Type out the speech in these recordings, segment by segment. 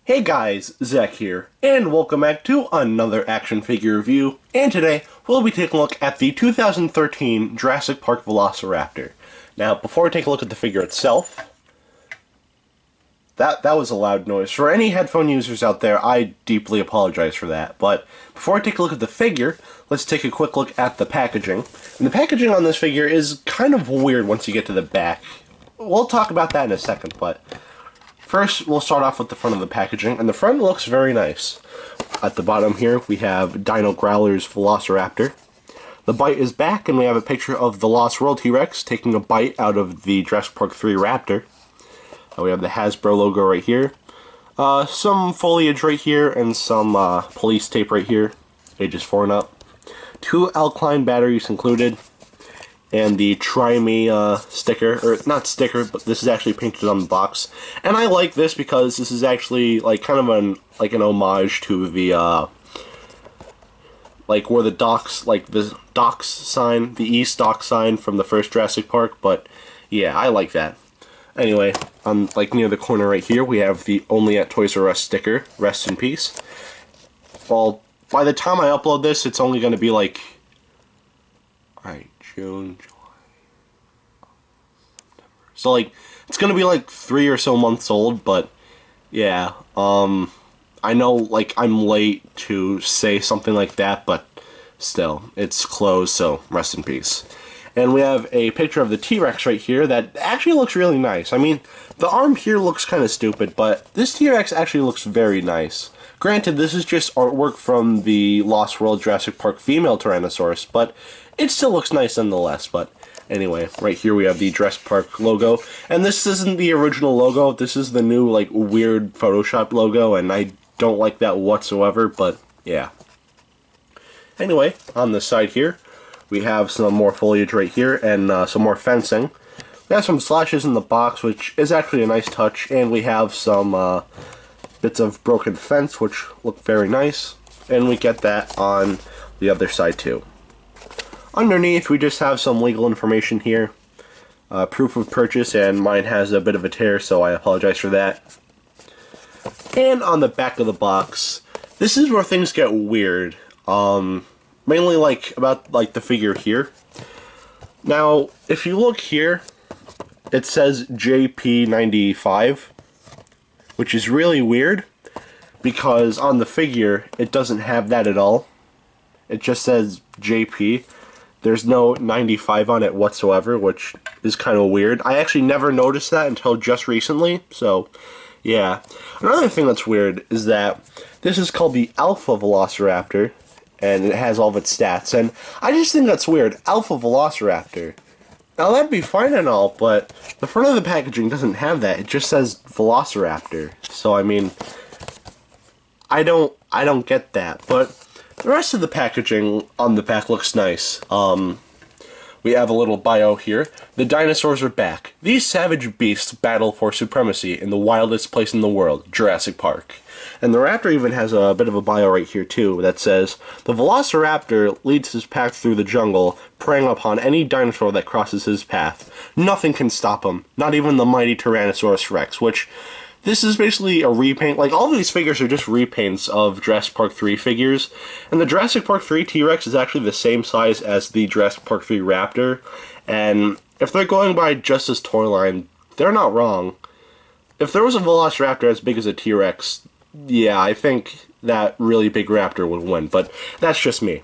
Hey guys, Zach here, and welcome back to another action figure review, and today we'll be taking a look at the 2013 Jurassic Park Velociraptor. Now, before we take a look at the figure itself, that was a loud noise. For any headphone users out there, I deeply apologize for that, but before I take a look at the figure, let's take a quick look at the packaging. And the packaging on this figure is kind of weird once you get to the back. We'll talk about that in a second, but first, we'll start off with the front of the packaging, and the front looks very nice. At the bottom here, we have Dino Growler's Velociraptor. The bite is back, and we have a picture of the Lost World T-Rex taking a bite out of the Jurassic Park 3 Raptor. We have the Hasbro logo right here. Some foliage right here, and some police tape right here, ages 4 and up. 2 alkaline batteries included. And the Try Me sticker, or not sticker, but this is actually painted on the box. And I like this because this is actually like kind of an homage to the like where the docks, like the docks sign, the East dock sign from the first Jurassic Park. But yeah, I like that. Anyway, like near the corner right here, we have the Only at Toys R Us sticker. Rest in peace. Well, by the time I upload this, it's only going to be like, alright, June, July, September. So like it's gonna be like 3 or so months old, but yeah, I know like I'm late to say something like that, but still, it's closed, so rest in peace. And we have a picture of the T-Rex right here that actually looks really nice. I mean, the arm here looks kind of stupid, but this T-Rex actually looks very nice. Granted, this is just artwork from the Lost World Jurassic Park female Tyrannosaurus, but it still looks nice nonetheless. But anyway, right here we have the Jurassic Park logo, and this isn't the original logo. This is the new, like, weird Photoshop logo, and I don't like that whatsoever, but yeah. Anyway, on the side here, we have some more foliage right here, and some more fencing. We have some slashes in the box, which is actually a nice touch, and we have some bits of broken fence, which look very nice, and we get that on the other side too. Underneath, we just have some legal information here, proof of purchase, and mine has a bit of a tear, so I apologize for that. And on the back of the box, this is where things get weird, mainly like about like the figure here. Now, if you look here, it says JP95, which is really weird, because on the figure, it doesn't have that at all. It just says JP. There's no 95 on it whatsoever, which is kind of weird. I actually never noticed that until just recently, so yeah. Another thing that's weird is that this is called the Alpha Velociraptor, and it has all of its stats, and I just think that's weird. Alpha Velociraptor. Now that'd be fine and all, but the front of the packaging doesn't have that. It just says Velociraptor. So I mean, I don't get that. But the rest of the packaging on the back looks nice. We have a little bio here. The dinosaurs are back. These savage beasts battle for supremacy in the wildest place in the world, Jurassic Park. And the raptor even has a bit of a bio right here too that says, the Velociraptor leads his pack through the jungle, preying upon any dinosaur that crosses his path. Nothing can stop him, not even the mighty Tyrannosaurus Rex, which this is basically a repaint. Like, all of these figures are just repaints of Jurassic Park 3 figures. And the Jurassic Park 3 T-Rex is actually the same size as the Jurassic Park 3 Raptor. And if they're going by just this toy line, they're not wrong. If there was a Velociraptor as big as a T-Rex, yeah, I think that really big raptor would win. But that's just me.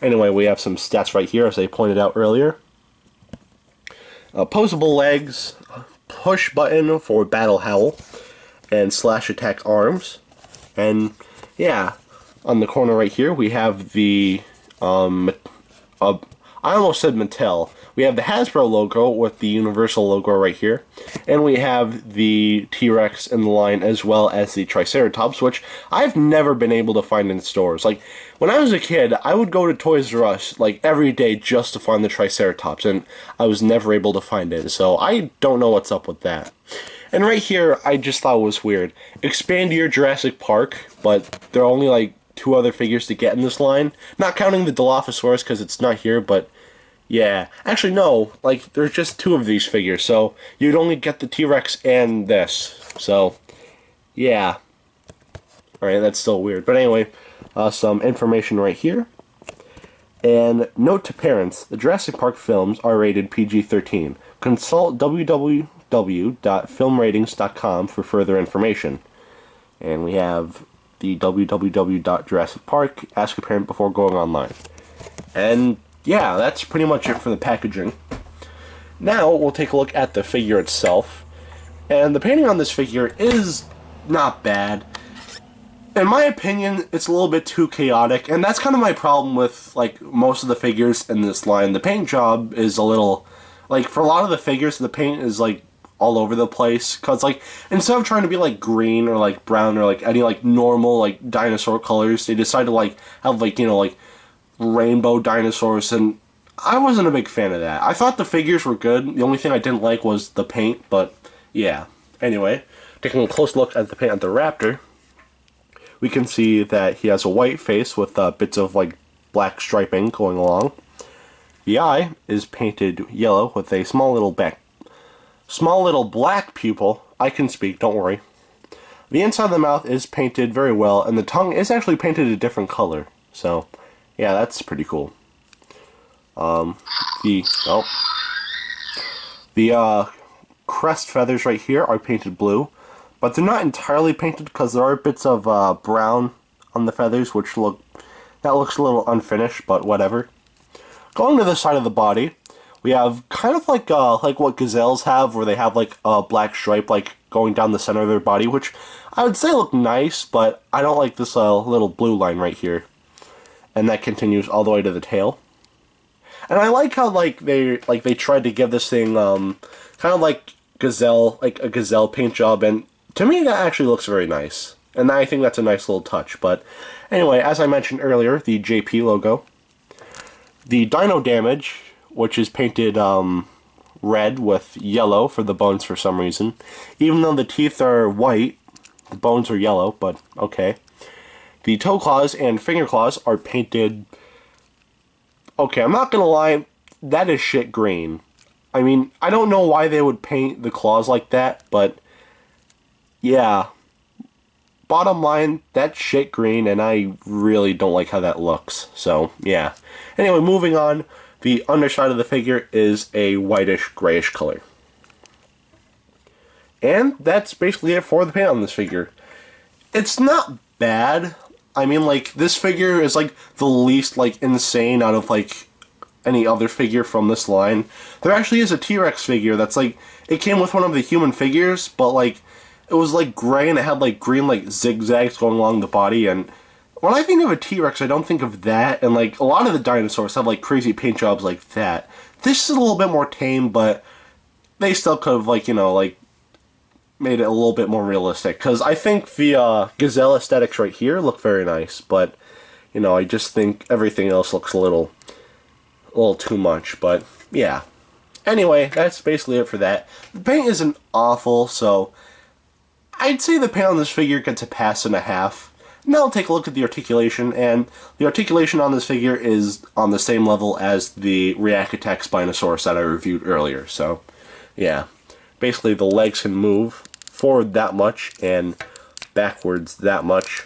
Anyway, we have some stats right here, as I pointed out earlier. Posable legs, push button for battle howl, and slash attack arms. And yeah, on the corner right here we have the I almost said Mattel. We have the Hasbro logo with the Universal logo right here, and we have the T-Rex in the line as well as the Triceratops, which I've never been able to find in stores. Like, when I was a kid, I would go to Toys R Us like every day just to find the Triceratops, and I was never able to find it, so I don't know what's up with that. And right here, I just thought it was weird. Expand your Jurassic Park, but there are only like 2 other figures to get in this line. Not counting the Dilophosaurus because it's not here, but yeah. Actually, no. Like, there's just 2 of these figures, so you'd only get the T-Rex and this. So, yeah. Alright, that's still weird. But anyway, some information right here. And note to parents, the Jurassic Park films are rated PG-13. Consult www.filmratings.com for further information. And we have the www.jurassicpark, ask a parent before going online. And yeah, that's pretty much it for the packaging. Now we'll take a look at the figure itself. And the painting on this figure is not bad. In my opinion, it's a little bit too chaotic, and that's kind of my problem with, like, most of the figures in this line. The paint job is a little, like, for a lot of the figures, the paint is, like, all over the place, because, like, instead of trying to be, like, green or, like, brown or, like, any, like, normal, like, dinosaur colors, they decide to, like, have, like, you know, like, rainbow dinosaurs, and I wasn't a big fan of that. I thought the figures were good. The only thing I didn't like was the paint, but, yeah. Anyway, taking a close look at the paint of the raptor, we can see that he has a white face with bits of like black striping going along. The eye is painted yellow with a small little black pupil. I can speak, don't worry. The inside of the mouth is painted very well, and the tongue is actually painted a different color. So, yeah, that's pretty cool. The crest feathers right here are painted blue. But they're not entirely painted because there are bits of brown on the feathers, which looks a little unfinished, but whatever. Going to the side of the body, we have kind of like what gazelles have, where they have like a black stripe like going down the center of their body, which I would say look nice, but I don't like this little blue line right here, and that continues all the way to the tail. And I like how they tried to give this thing kind of like a gazelle paint job, and to me, that actually looks very nice. And I think that's a nice little touch. But anyway, as I mentioned earlier, the JP logo. The dino damage, which is painted red with yellow for the bones for some reason. Even though the teeth are white, the bones are yellow, but okay. The toe claws and finger claws are painted... Okay, I'm not gonna lie, that is shit green. I mean, I don't know why they would paint the claws like that, but... yeah, bottom line, that's shit green, and I really don't like how that looks, so, yeah. Anyway, moving on, the underside of the figure is a whitish, grayish color. And that's basically it for the paint on this figure. It's not bad. I mean, like, this figure is, like, the least, like, insane out of, like, any other figure from this line. There actually is a T-Rex figure that's, like, it came with one of the human figures, but, like, it was like gray and it had like green like zigzags going along the body, and when I think of a T-Rex I don't think of that, and like a lot of the dinosaurs have like crazy paint jobs like that. This is a little bit more tame, but they still could have like, you know, like made it a little bit more realistic, because I think the gazelle aesthetics right here look very nice, but you know, I just think everything else looks a little too much, but yeah. Anyway, that's basically it for that. The paint isn't awful, so I'd say the paint on this figure gets a pass and a half. Now I'll take a look at the articulation, and the articulation on this figure is on the same level as the Reactitex Spinosaurus that I reviewed earlier, so yeah. Basically the legs can move forward that much and backwards that much.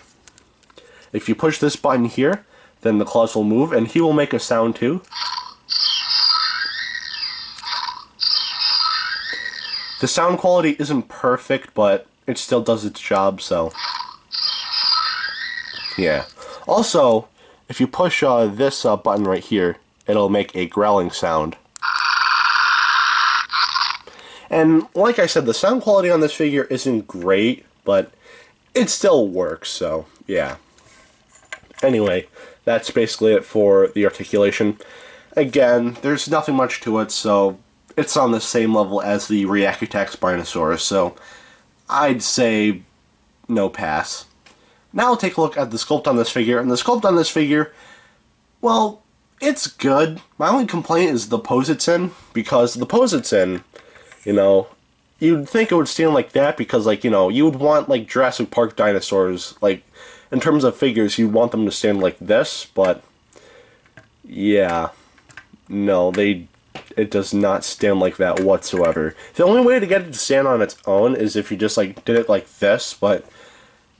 If you push this button here, then the claws will move, and he will make a sound too. The sound quality isn't perfect, but it still does its job, so yeah. Also, if you push this button right here, it'll make a growling sound. And like I said, the sound quality on this figure isn't great, but it still works, so yeah. Anyway, that's basically it for the articulation. Again, there's nothing much to it, so it's on the same level as the Reactitex Spinosaurus, so I'd say no pass. Now I'll take a look at the sculpt on this figure, and the sculpt on this figure, well, it's good. My only complaint is the pose it's in, because the pose it's in, you know, you'd think it would stand like that because, like, you know, you would want, like, Jurassic Park dinosaurs, like, in terms of figures, you'd want them to stand like this, but, yeah, no, it does not stand like that whatsoever. The only way to get it to stand on its own is if you just, like, did it like this, but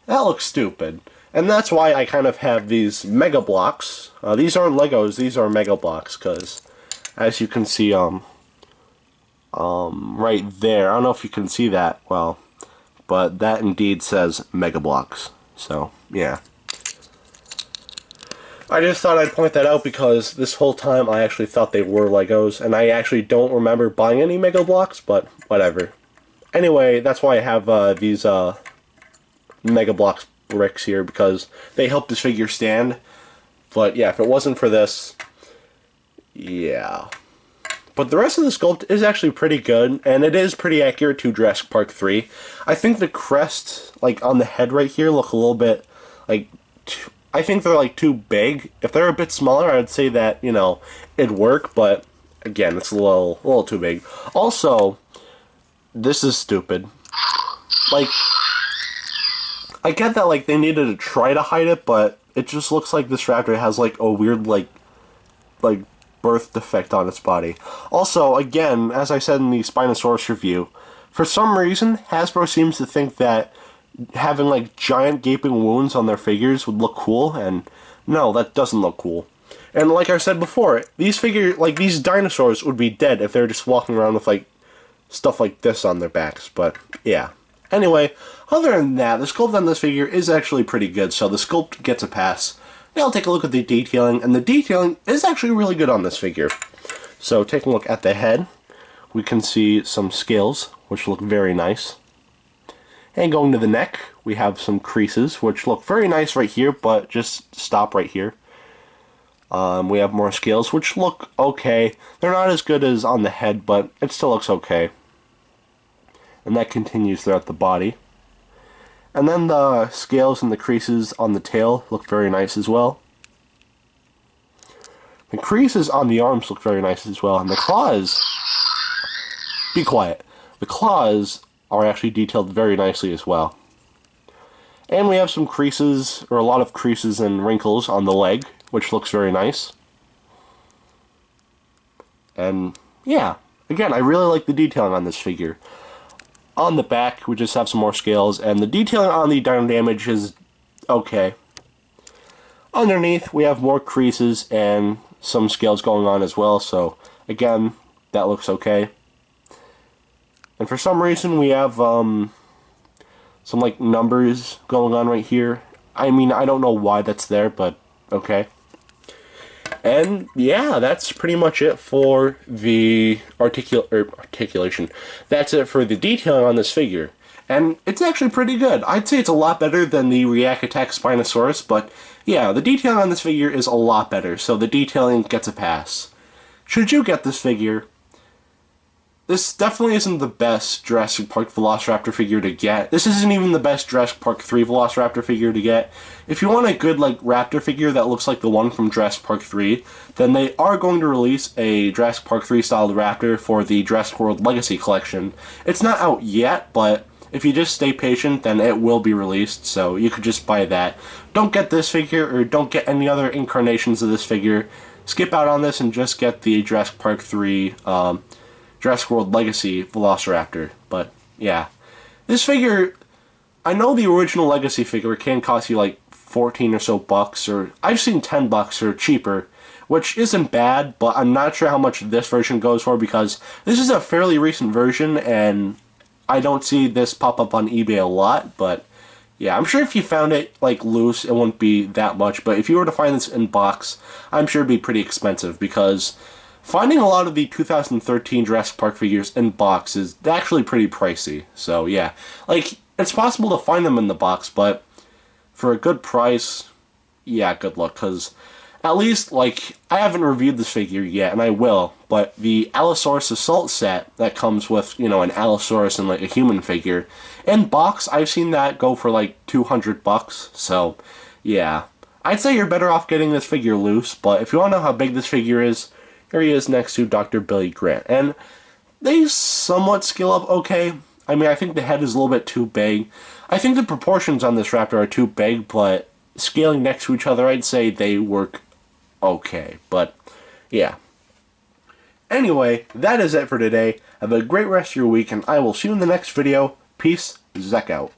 That looks stupid. And that's why I kind of have these Mega Blocks. These aren't Legos, these are Mega Blocks, because as you can see, right there, I don't know if you can see that well, but that indeed says Mega Blocks. So, yeah. I just thought I'd point that out because this whole time I actually thought they were Legos, and I actually don't remember buying any Mega Blocks, but whatever. Anyway, that's why I have these Mega Blocks bricks here, because they help this figure stand. But yeah, if it wasn't for this, yeah. But the rest of the sculpt is actually pretty good, and it is pretty accurate to Jurassic Park 3. I think the crest, like, on the head right here look a little bit, like, I think they're, like, too big. If they're a bit smaller, I'd say that, you know, it'd work, but, again, it's a little too big. Also, this is stupid. Like, I get that, like, they needed to try to hide it, but it just looks like this raptor has, like, a weird, like, birth defect on its body. Also, again, as I said in the Spinosaurus review, for some reason, Hasbro seems to think that having, like, giant gaping wounds on their figures would look cool, and no, that doesn't look cool. And like I said before, these these dinosaurs would be dead if they were just walking around with, like, stuff like this on their backs, but yeah. Anyway, other than that, the sculpt on this figure is actually pretty good, so the sculpt gets a pass. Now I'll take a look at the detailing, and the detailing is actually really good on this figure. So taking a look at the head, we can see some scales, which look very nice. And going to the neck, we have some creases, which look very nice right here, but just stop right here. We have more scales, which look okay. They're not as good as on the head, but it still looks okay. And that continues throughout the body. And then the scales and the creases on the tail look very nice as well. The creases on the arms look very nice as well. And the claws... Be quiet. The claws are actually detailed very nicely as well. And we have some creases, or a lot of creases and wrinkles on the leg, which looks very nice. And yeah, again, I really like the detailing on this figure. On the back, we just have some more scales, and the detailing on the dino damage is okay. Underneath, we have more creases and some scales going on as well, so again, that looks okay. And for some reason, we have some like numbers going on right here. I mean, I don't know why that's there, but okay. And yeah, that's pretty much it for the articulation. That's it for the detailing on this figure. And it's actually pretty good. I'd say it's a lot better than the React Attack Spinosaurus, but yeah, the detailing on this figure is a lot better, so the detailing gets a pass. Should you get this figure, this definitely isn't the best Jurassic Park Velociraptor figure to get. This isn't even the best Jurassic Park 3 Velociraptor figure to get. If you want a good, like, raptor figure that looks like the one from Jurassic Park 3, then they are going to release a Jurassic Park 3 styled raptor for the Jurassic World Legacy Collection. It's not out yet, but if you just stay patient, then it will be released, so you could just buy that. Don't get this figure, or don't get any other incarnations of this figure. Skip out on this and just get the Jurassic Park 3, Jurassic World Legacy Velociraptor. But yeah, this figure, I know the original Legacy figure can cost you like 14 or so bucks, or I've seen 10 bucks or cheaper, which isn't bad, but I'm not sure how much this version goes for because this is a fairly recent version and I don't see this pop up on eBay a lot. But yeah, I'm sure if you found it like loose, it wouldn't be that much, but if you were to find this in box, I'm sure it'd be pretty expensive because finding a lot of the 2013 Jurassic Park figures in box is actually pretty pricey. So yeah, like, it's possible to find them in the box, but for a good price, yeah, good luck, because at least, like, I haven't reviewed this figure yet, and I will, but the Allosaurus Assault set that comes with, you know, an Allosaurus and, like, a human figure, in box, I've seen that go for, like, 200 bucks, so, yeah. I'd say you're better off getting this figure loose, but if you want to know how big this figure is, here he is next to Dr. Billy Grant. And they somewhat scale up okay. I mean, I think the head is a little bit too big. I think the proportions on this raptor are too big, but scaling next to each other, I'd say they work okay. But, yeah. Anyway, that is it for today. Have a great rest of your week, and I will see you in the next video. Peace, Zek out.